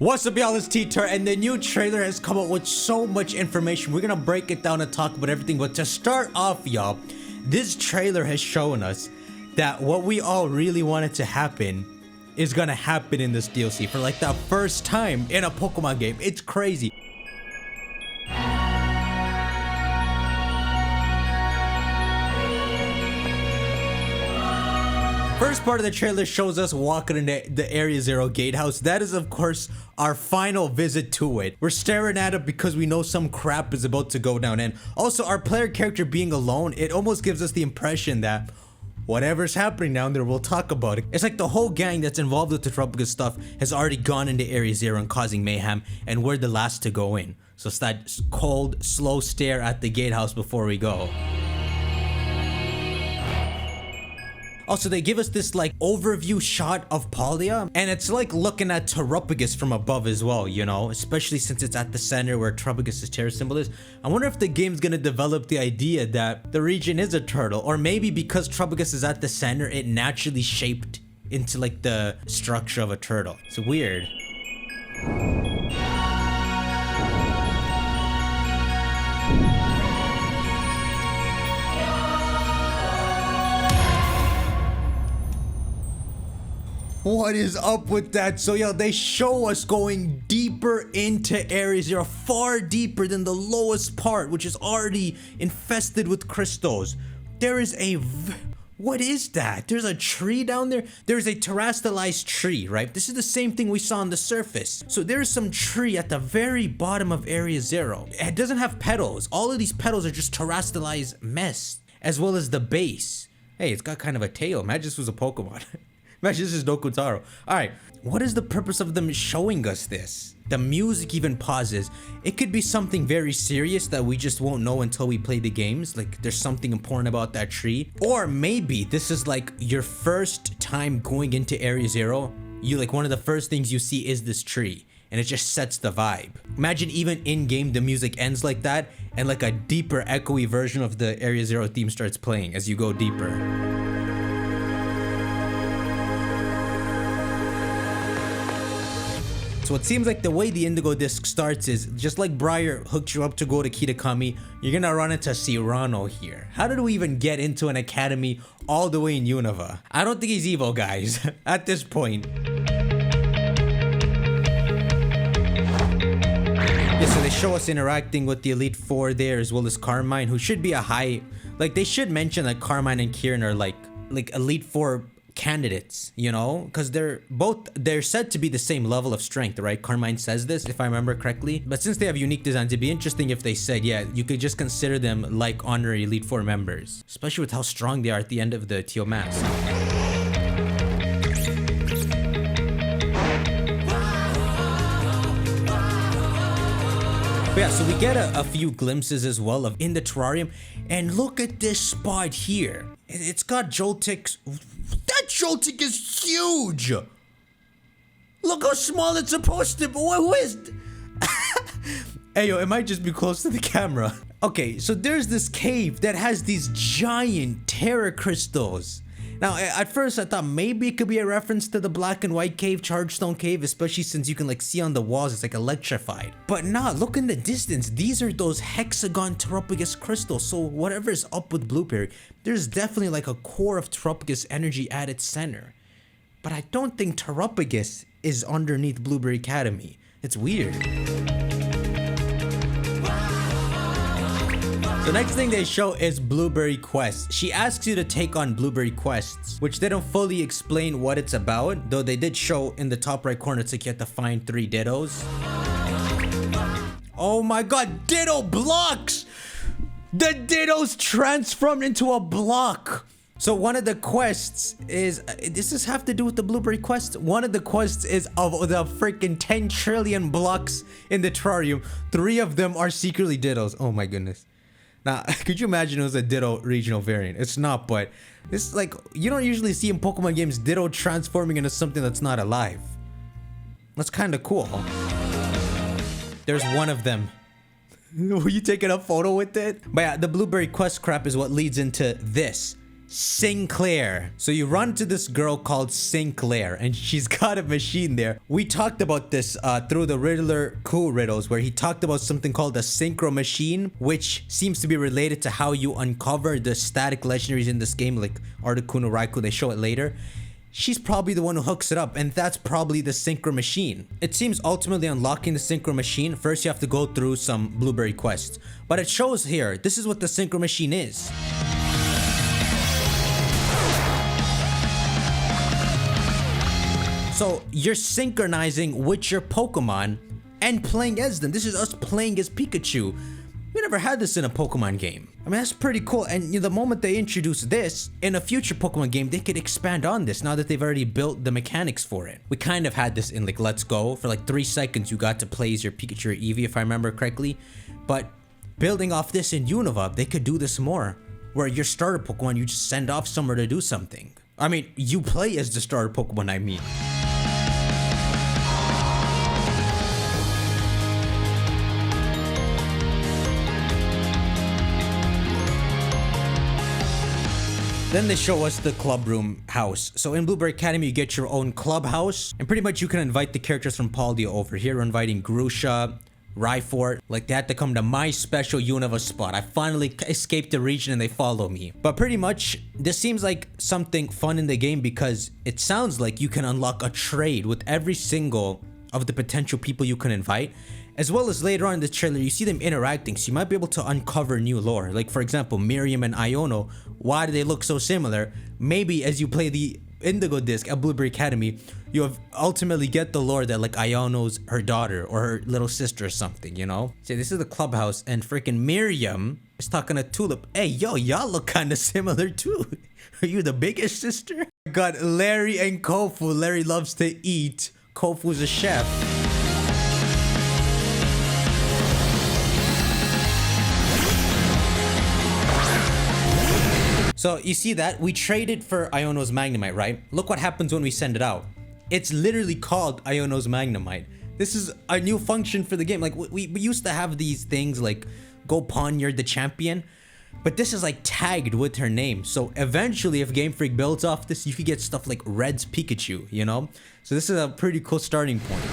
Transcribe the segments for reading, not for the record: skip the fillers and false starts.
What's up, y'all? It's T-Tur, and the new trailer has come out with so much information. We're gonna break it down and talk about everything, but to start off, y'all, this trailer has shown us that what we all really wanted to happen is gonna happen in this DLC for like the first time in a Pokemon game. It's crazy. First part of the trailer shows us walking into the Area Zero gatehouse. That is, of course, our final visit to it. We're staring at it because we know some crap is about to go down. And also, our player character being alone, it almost gives us the impression that whatever's happening down there, we'll talk about it. It's like the whole gang that's involved with the Tropical stuff has already gone into Area Zero and causing mayhem, and we're the last to go in. So it's that cold, slow stare at the gatehouse before we go. Also, they give us this like overview shot of Paldia, and it's like looking at Terrapagus from above as well, you know, especially since it's at the center where Terrapagus' terror symbol is. I wonder if the game's gonna develop the idea that the region is a turtle, or maybe because Terrapagus is at the center, it naturally shaped into like the structure of a turtle. It's weird. What is up with that? So yeah, they show us going deeper into Area Zero, far deeper than the lowest part, which is already infested with crystals. There is a... what is that? There's a tree down there? There's a terastallized tree, right? This is the same thing we saw on the surface. So there's some tree at the very bottom of Area Zero. It doesn't have petals. All of these petals are just terastallized mess, as well as the base. Hey, it's got kind of a tail. Imagine this was a Pokemon. Imagine this is Dokutaro. Alright, what is the purpose of them showing us this? The music even pauses. It could be something very serious that we just won't know until we play the games. Like there's something important about that tree. Or maybe this is like your first time going into Area Zero. You like one of the first things you see is this tree. And it just sets the vibe. Imagine even in-game the music ends like that, and like a deeper echoey version of the Area Zero theme starts playing as you go deeper. So it seems like the way the Indigo disc starts is just like Briar hooked you up to go to Kitakami, you're gonna run into Cyrano here. How did we even get into an academy all the way in Unova? I don't think he's evil, guys, at this point. Yeah, so they show us interacting with the Elite Four there, as well as Carmine, who should be a high... like, they should mention that Carmine and Kieran are like Elite Four candidates, you know, because they're said to be the same level of strength, right? Carmine says this, if I remember correctly. But since they have unique designs, it'd be interesting if they said, yeah, you could just consider them like honorary Elite Four members, especially with how strong they are at the end of the Teal mask. But yeah, so we get a few glimpses as well of in the terrarium, and look at this spot here. It's got Joltik's... that Joltik is huge! Look how small it's supposed to be. Who is... hey yo, it might just be close to the camera. Okay, so there's this cave that has these giant terror crystals. Now, at first I thought maybe it could be a reference to the black and white cave, Chargestone Cave, especially since you can like see on the walls, it's like electrified. But nah, look in the distance, these are those hexagon Terrapagus crystals. So whatever's up with Blueberry, there's definitely like a core of Terrapagus energy at its center. But I don't think Terrapagus is underneath Blueberry Academy. It's weird. The next thing they show is Blueberry Quest. She asks you to take on Blueberry Quests, which they don't fully explain what it's about, though they did show in the top right corner it's like you have to find 3 Dittos. Oh my god, Ditto blocks! The Dittos transformed into a block! So one of the quests is, does this have to do with the Blueberry Quest? One of the quests is of the freaking 10 trillion blocks in the terrarium. 3 of them are secretly Dittos. Oh my goodness. Now, could you imagine it was a Ditto regional variant? It's not, but it's like, you don't usually see in Pokemon games Ditto transforming into something that's not alive. That's kind of cool. There's one of them. Were you taking a photo with it? But yeah, the Blueberry Quest crap is what leads into this. Sinclair. So you run to this girl called Sinclair, and she's got a machine there. We talked about this through the Riddler Coup riddles, where he talked about something called a synchro machine, which seems to be related to how you uncover the static legendaries in this game, like Articuno, Raikou. They show it later. She's probably the one who hooks it up, and that's probably the synchro machine. It seems ultimately unlocking the synchro machine, first you have to go through some blueberry quests. But it shows here, this is what the synchro machine is. So you're synchronizing with your Pokemon and playing as them. This is us playing as Pikachu. We never had this in a Pokemon game. I mean, that's pretty cool. And the moment they introduce this in a future Pokemon game, they could expand on this now that they've already built the mechanics for it. We kind of had this in like Let's Go. For like 3 seconds, you got to play as your Pikachu or Eevee, if I remember correctly. But building off this in Unova, they could do this more. Where your starter Pokemon, you just send off somewhere to do something. I mean, you play as the starter Pokemon, I mean. Then they show us the club room house. So in Blueberry Academy, you get your own clubhouse, and pretty much you can invite the characters from Paldea over here. We're inviting Grusha, Rhyfort. Like, they had to come to my special Unova spot. I finally escaped the region and they follow me. But pretty much, this seems like something fun in the game because it sounds like you can unlock a trade with every single of the potential people you can invite. As well as later on in the trailer, you see them interacting, so you might be able to uncover new lore. Like, for example, Miriam and Iono, why do they look so similar? Maybe as you play the Indigo disc at Blueberry Academy, you have ultimately get the lore that like Iono's her daughter or her little sister or something, you know? See, this is the clubhouse, and freaking Miriam is talking to Tulip. Hey, yo, y'all look kind of similar too. Are you the biggest sister? Got Larry and Kofu. Larry loves to eat. Kofu's a chef. So you see that? We traded for Iono's Magnemite, right? Look what happens when we send it out. It's literally called Iono's Magnemite. This is a new function for the game. Like, we used to have these things like Go Poniard the champion, but this is like tagged with her name. So eventually, if Game Freak builds off this, you could get stuff like Red's Pikachu, you know? So this is a pretty cool starting point.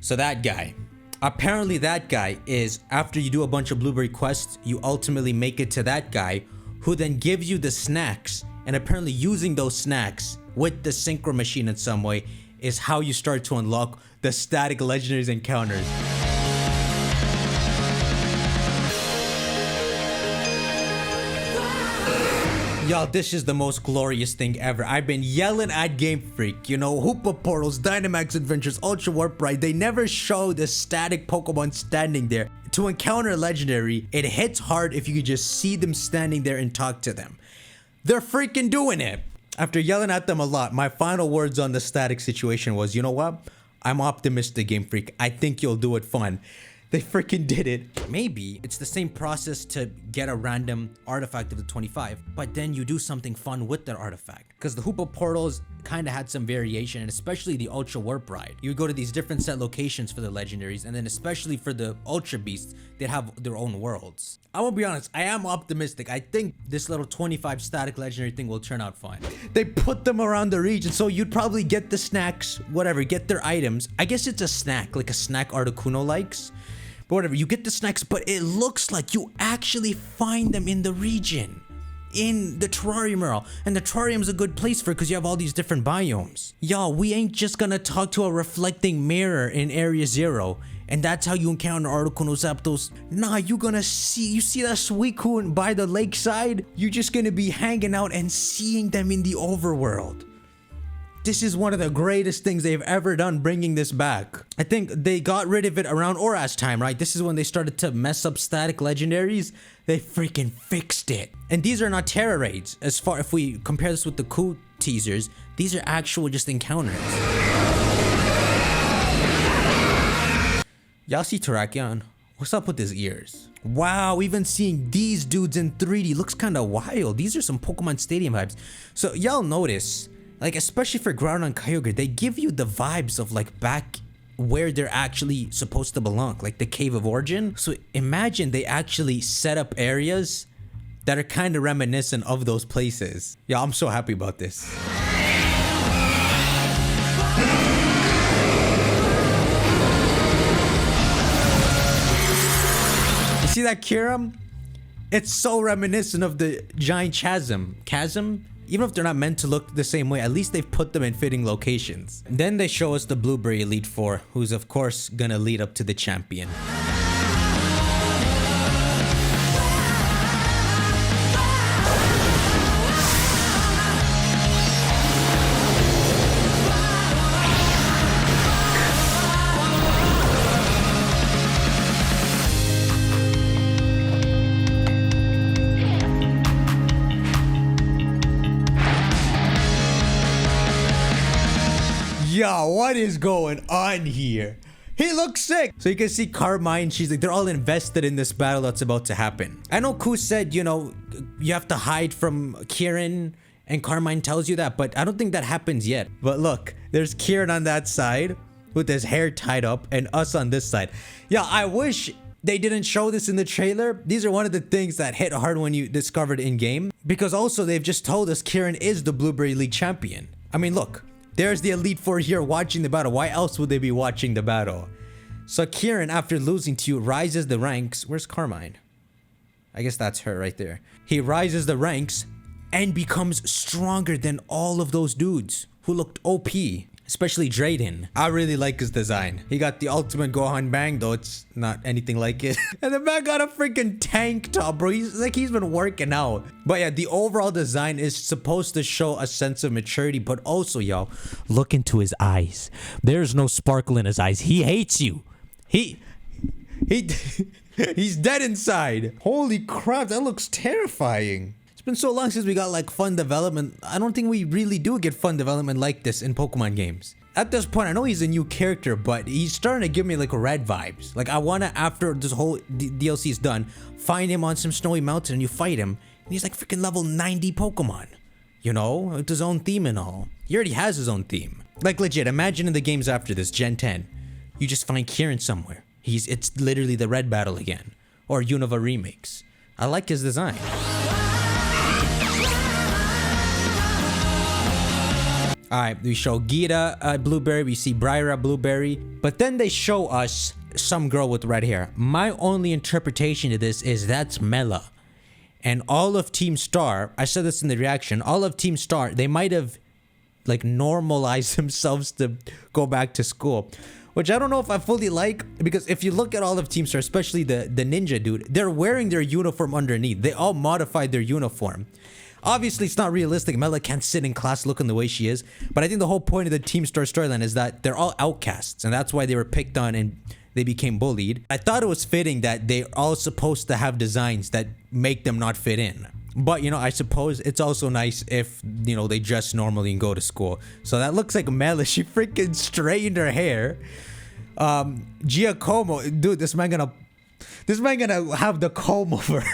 So that guy. Apparently that guy is, after you do a bunch of blueberry quests, you ultimately make it to that guy who then gives you the snacks, and apparently using those snacks with the synchro machine in some way is how you start to unlock the static legendaries encounters. Y'all, this is the most glorious thing ever. I've been yelling at Game Freak, you know, Hoopa Portals, Dynamax Adventures, Ultra Warp Ride. They never show the static Pokemon standing there. To encounter a legendary, it hits hard if you could just see them standing there and talk to them. They're freaking doing it. After yelling at them a lot, my final words on the static situation was, you know what? I'm optimistic, Game Freak. I think you'll do it fun. They freaking did it. Maybe it's the same process to get a random artifact of the 25, but then you do something fun with that artifact. Because the Hoopa Portals kind of had some variation, and especially the Ultra Warp Ride. You would go to these different set locations for the legendaries, and then especially for the Ultra Beasts, they'd have their own worlds. I will be honest, I am optimistic. I think this little 25 static legendary thing will turn out fine. They put them around the region, so you'd probably get the snacks, whatever, get their items. I guess it's a snack, like a snack Articuno likes. But whatever, you get the snacks, but it looks like you actually find them in the region. In the terrarium world. And the terrarium's a good place for it because you have all these different biomes. Y'all, we ain't just gonna talk to a reflecting mirror in Area 0. And that's how you encounter Articuno Zapdos. Nah, you see that Suicune by the lakeside? You're just gonna be hanging out and seeing them in the overworld. This is one of the greatest things they've ever done, bringing this back. I think they got rid of it around Oras time, right? This is when they started to mess up static legendaries. They freaking fixed it. And these are not Terra raids. As far if we compare this with the Coup teasers, these are actual just encounters. Y'all see Terrakion? What's up with his ears? Wow, even seeing these dudes in 3D looks kind of wild. These are some Pokemon Stadium vibes. So y'all notice, like, especially for Groudon and Kyogre, they give you the vibes of like back where they're actually supposed to belong, like the Cave of Origin. So imagine they actually set up areas that are kind of reminiscent of those places. Yeah, I'm so happy about this. You see that Kieran? It's so reminiscent of the giant chasm. Even if they're not meant to look the same way, at least they've put them in fitting locations. Then they show us the Blueberry Elite Four, who's of course gonna lead up to the champion. Yo, what is going on here? He looks sick. So you can see Carmine, she's like, they're all invested in this battle that's about to happen. I know Ku said, you know, you have to hide from Kieran, and Carmine tells you that, but I don't think that happens yet. But look, there's Kieran on that side with his hair tied up and us on this side. Yeah, I wish they didn't show this in the trailer. These are one of the things that hit hard when you discover it in game, because also they've just told us Kieran is the Blueberry League champion. I mean, look. There's the Elite Four here watching the battle. Why else would they be watching the battle? So Kieran, after losing to you, rises the ranks. Where's Carmine? I guess that's her right there. He rises the ranks and becomes stronger than all of those dudes who looked OP. Especially Drayden. I really like his design. He got the ultimate Gohan bang, though it's not anything like it. And the man got a freaking tank top, bro. He's been working out. But yeah, the overall design is supposed to show a sense of maturity, but also, y'all, look into his eyes. There's no sparkle in his eyes. He hates you. He's dead inside. Holy crap, that looks terrifying. It's been so long since we got like fun development. I don't think we really do get fun development like this in Pokemon games. At this point, I know he's a new character, but he's starting to give me like red vibes. Like I want to, after this whole DLC is done, find him on some snowy mountain and you fight him. And he's like freaking level 90 Pokemon. You know, with his own theme and all. He already has his own theme. Like legit, imagine in the games after this, Gen 10, you just find Kieran somewhere. It's literally the red battle again. Or Unova remakes. I like his design. Alright, we show Gita Blueberry, we see Bryra Blueberry, but then they show us some girl with red hair. My only interpretation to this is that's Mela. And all of Team Star, I said this in the reaction, all of Team Star, they might have like normalized themselves to go back to school. Which I don't know if I fully like, because if you look at all of Team Star, especially the ninja dude, they're wearing their uniform underneath. They all modified their uniform. Obviously, it's not realistic. Mela can't sit in class looking the way she is. But I think the whole point of the Team Star storyline is that they're all outcasts. And that's why they were picked on and they became bullied. I thought it was fitting that they're all supposed to have designs that make them not fit in. But, you know, I suppose it's also nice if, you know, they dress normally and go to school. So that looks like Mela. She freaking straightened her hair. Giacomo, dude, this man gonna have the comb over.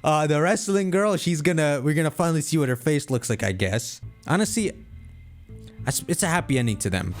The wrestling girl, we're gonna finally see what her face looks like, I guess. Honestly, it's a happy ending to them.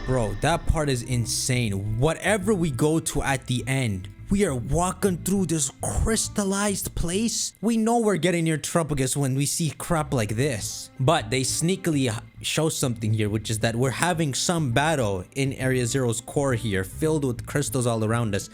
Bro, that part is insane. Whatever we go to at the end, we are walking through this crystallized place. We know we're getting near Tropigus when we see crap like this. But they sneakily show something here, which is that we're having some battle in Area Zero's core here, filled with crystals all around us,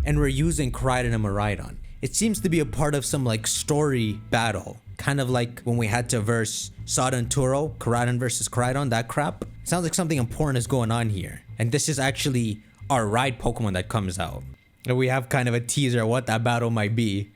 and we're using Koraidon and Miraidon. It seems to be a part of some like story battle. Kind of like when we had to verse Sada and Turo, Koraidon versus Koraidon, that crap. Sounds like something important is going on here. And this is actually our ride Pokemon that comes out. And we have kind of a teaser of what that battle might be.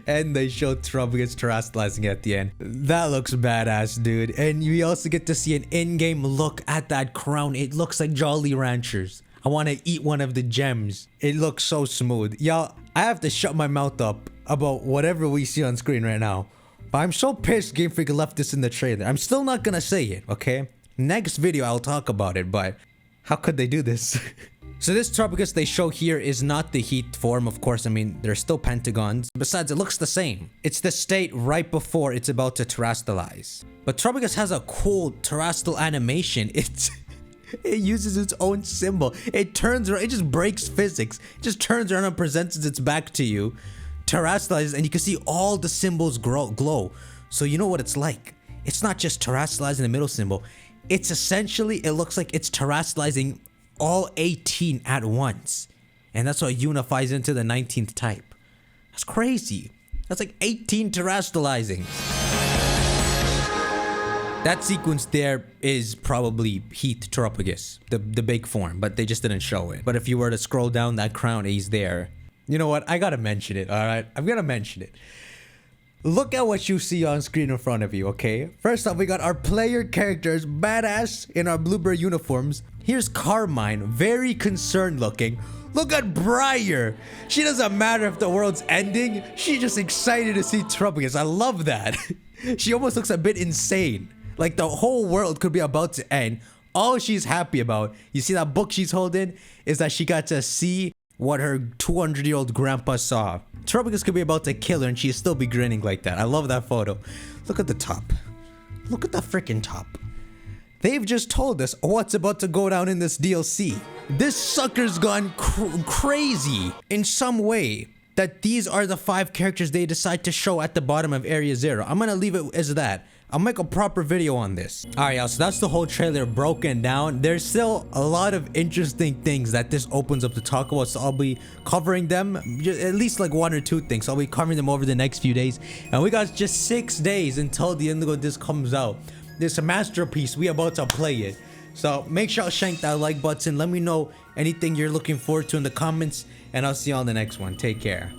And they show Tropius terrestrializing at the end. That looks badass, dude. And we also get to see an in-game look at that crown. It looks like Jolly Ranchers. I want to eat one of the gems. It looks so smooth. Y'all, I have to shut my mouth up about whatever we see on screen right now. But I'm so pissed Game Freak left this in the trailer. I'm still not gonna say it, okay? Next video I'll talk about it, but how could they do this? So this Tropius they show here is not the heat form, of course. I mean, there's still pentagons. Besides, it looks the same. It's the state right before it's about to terrestrialize. But Tropius has a cool terrestrial animation. It uses its own symbol. It turns around, it just breaks physics. It just turns around and presents its back to you, terrestrializes, and you can see all the symbols glow. So you know what it's like. It's not just terrestrializing the middle symbol. It's essentially, it looks like it's terrestrializing all 18 at once. And that's what unifies into the 19th type. That's crazy. That's like 18 terrestrializing. That sequence there is probably Heath Tropius, the big form, but they just didn't show it. But if you were to scroll down that crown, he's there. You know what? I gotta mention it, alright? I'm gonna mention it. Look at what you see on screen in front of you, okay? First off, we got our player characters, badass, in our blueberry uniforms. Here's Carmine, very concerned looking. Look at Briar. She doesn't matter if the world's ending. She's just excited to see Tropius. I love that. She almost looks a bit insane. Like the whole world could be about to end. All she's happy about, you see that book she's holding, is that she got to see what her 200-year-old grandpa saw. Tropius could be about to kill her and she'd still be grinning like that. I love that photo. Look at the top. Look at the freaking top. They've just told us what's about to go down in this DLC. This sucker's gone crazy in some way. That these are the 5 characters they decide to show at the bottom of Area 0. I'm gonna leave it as that. I'll make a proper video on this. Alright, y'all, so that's the whole trailer broken down. There's still a lot of interesting things that this opens up to talk about, so I'll be covering them, at least like 1 or 2 things. So I'll be covering them over the next few days. And we got just 6 days until the Indigo disc comes out. This masterpiece, we about to play it. So make sure to shank that like button. Let me know anything you're looking forward to in the comments. And I'll see you on the next one. Take care.